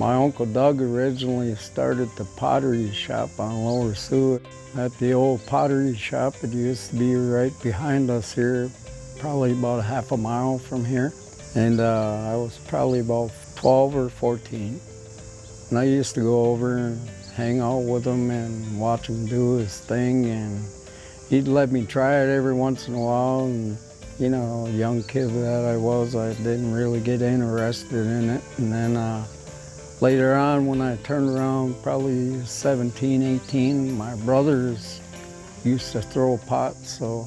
My Uncle Doug originally started the pottery shop on Lower Sioux. At the old pottery shop, it used to be right behind us here, probably about a half a mile from here. And I was probably about 12 or 14. And I used to go over and hang out with him and watch him do his thing. And he'd let me try it every once in a while. And you know, young kid that I was, I didn't really get interested in it. And then later on, when I turned around, probably 17, 18, my brothers used to throw pots, so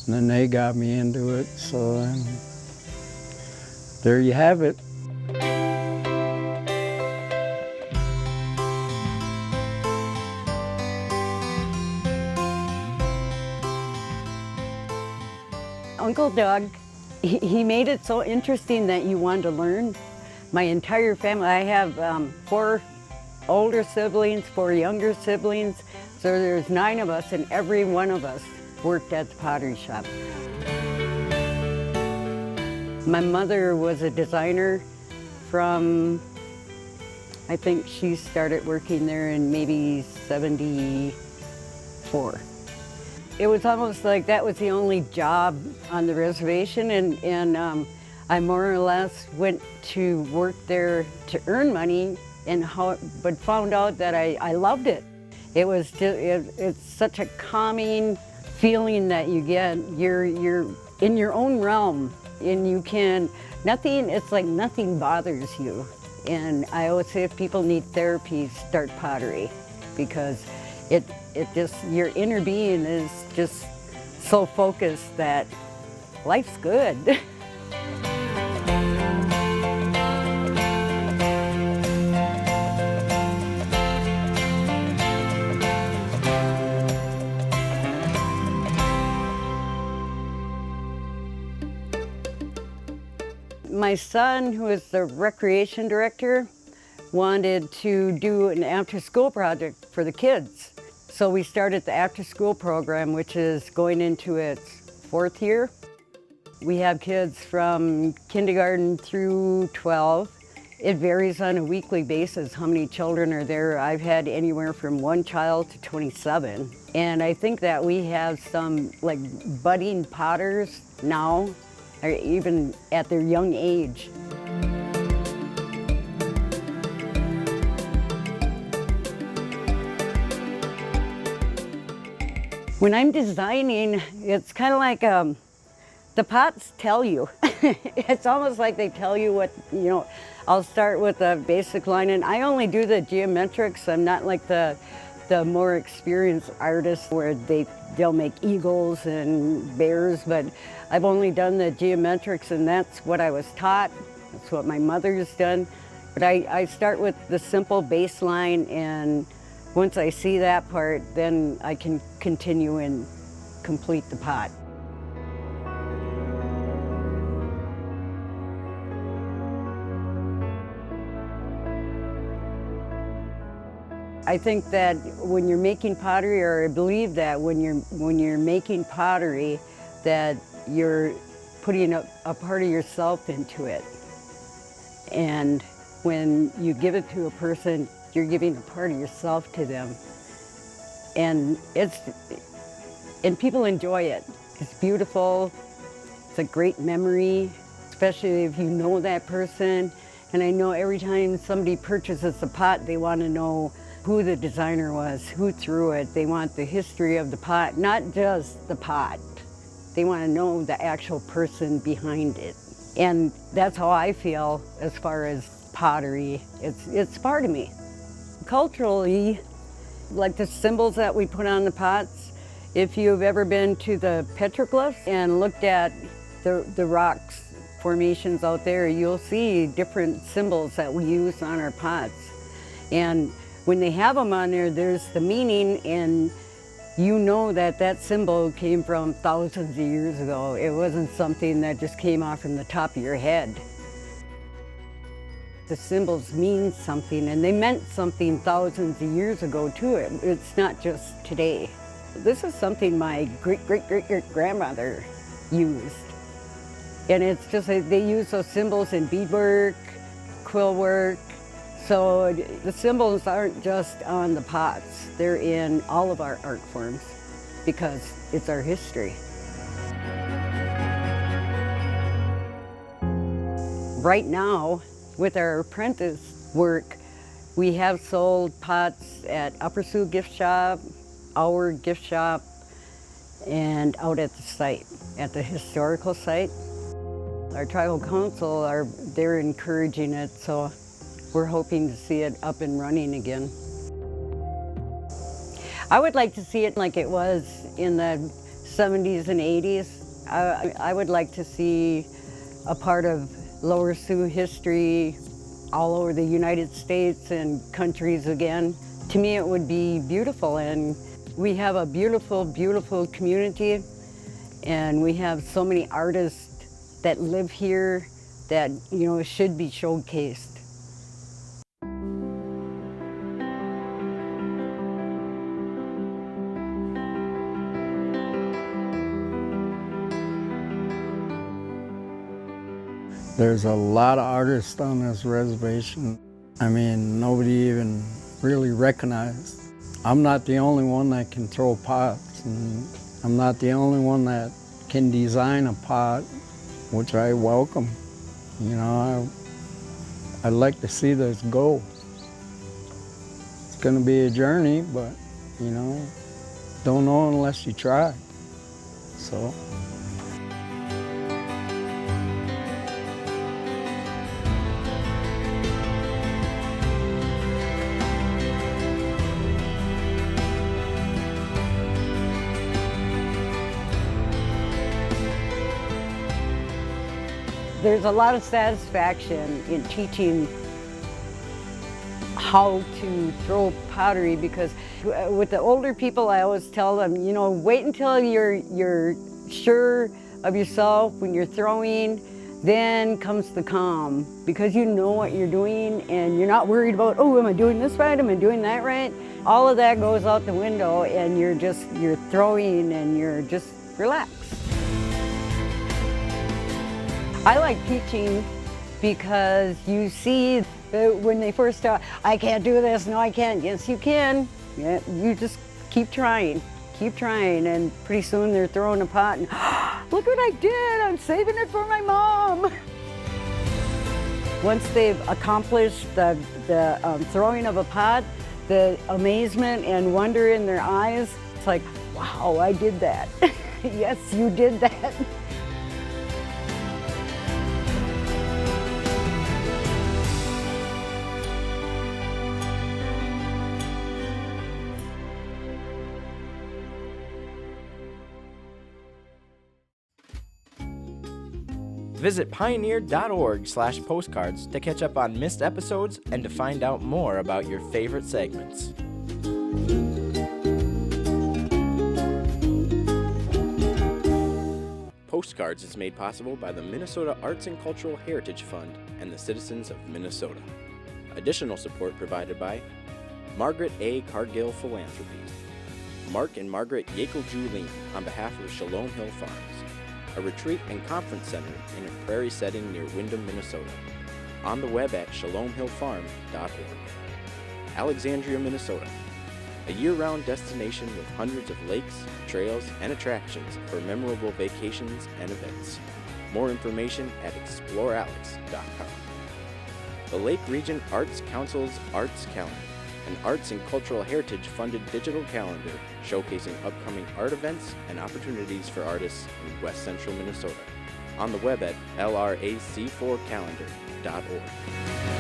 and then they got me into it. So then, there you have it. Uncle Doug, he made it so interesting that you wanted to learn. My entire family, I have 4 older siblings, 4 younger siblings, so there's 9 of us, and every one of us worked at the pottery shop. My mother was a designer from, I think she started working there in maybe 74. It was almost like that was the only job on the reservation, and I more or less went to work there to earn money, but found out that I loved it. It was just, it's such a calming feeling that you get. You're in your own realm, and you can, it's like nothing bothers you. And I always say if people need therapy, start pottery, because it just, your inner being is just so focused that life's good. My son, who is the recreation director, wanted to do an after-school project for the kids. So we started the after-school program, which is going into its 4th year. We have kids from kindergarten through 12. It varies on a weekly basis how many children are there. I've had anywhere from 1 child to 27. And I think that we have some like budding potters now, or even at their young age. When I'm designing, it's kind of like the pots tell you. It's almost like they tell you what, you know. I'll start with a basic line, and I only do the geometrics. I'm not like the more experienced artists where they'll make eagles and bears, but I've only done the geometrics, and that's what I was taught. That's what my mother's done. But I start with the simple baseline, and once I see that part, then I can continue and complete the pot. I think that when you're making pottery, or I believe that when you're making pottery, that you're putting a part of yourself into it. And when you give it to a person, you're giving a part of yourself to them. And people enjoy it. It's beautiful. It's a great memory, especially if you know that person. And I know every time somebody purchases a pot, they want to know who the designer was, who threw it. They want the history of the pot, not just the pot. They want to know the actual person behind it. And that's how I feel as far as pottery. It's part of me. Culturally, like the symbols that we put on the pots, if you've ever been to the petroglyphs and looked at the rocks formations out there, you'll see different symbols that we use on our pots. And when they have them on there, there's the meaning, and you know that that symbol came from thousands of years ago. It wasn't something that just came off from the top of your head. The symbols mean something, and they meant something thousands of years ago too. It's not just today. This is something my great-great-great-great-grandmother used. And it's just, they use those symbols in beadwork, quill work, So the symbols aren't just on the pots, they're in all of our art forms because it's our history. Right now, with our apprentice work, we have sold pots at Upper Sioux Gift Shop, our gift shop, and out at the site, at the historical site. Our tribal council, they're encouraging it, so we're hoping to see it up and running again. I would like to see it like it was in the 70s and 80s. I would like to see a part of Lower Sioux history all over the United States and countries again. To me, it would be beautiful, and we have a beautiful, beautiful community, and we have so many artists that live here that, you know, should be showcased. There's a lot of artists on this reservation. I mean, nobody even really recognized. I'm not the only one that can throw pots, and I'm not the only one that can design a pot, which I welcome. You know, I'd like to see this go. It's gonna be a journey, but, you know, don't know unless you try, so. There's a lot of satisfaction in teaching how to throw pottery, because with the older people, I always tell them, you know, wait until you're sure of yourself when you're throwing, then comes the calm, because you know what you're doing and you're not worried about, oh, am I doing this right? Am I doing that right? All of that goes out the window, and you're throwing and you're just relaxed. I like teaching because you see when they first start, I can't do this, no I can't. Yes you can. Yeah, you just keep trying, and pretty soon they're throwing a pot and look what I did, I'm saving it for my mom. Once they've accomplished the throwing of a pot, the amazement and wonder in their eyes, it's like, wow, I did that. Yes, you did that. Visit pioneer.org/postcards to catch up on missed episodes and to find out more about your favorite segments. Postcards is made possible by the Minnesota Arts and Cultural Heritage Fund and the citizens of Minnesota. Additional support provided by Margaret A. Cargill Philanthropy, Mark and Margaret Yackel-Julien on behalf of Shalom Hill Farms, a retreat and conference center in a prairie setting near Windham, Minnesota. On the web at shalomhillfarm.org. Alexandria, Minnesota, a year-round destination with hundreds of lakes, trails, and attractions for memorable vacations and events. More information at explorealex.com. The Lake Region Arts Council's Arts Calendar, an arts and cultural heritage funded digital calendar showcasing upcoming art events and opportunities for artists in West Central Minnesota. On the web at lrac4calendar.org.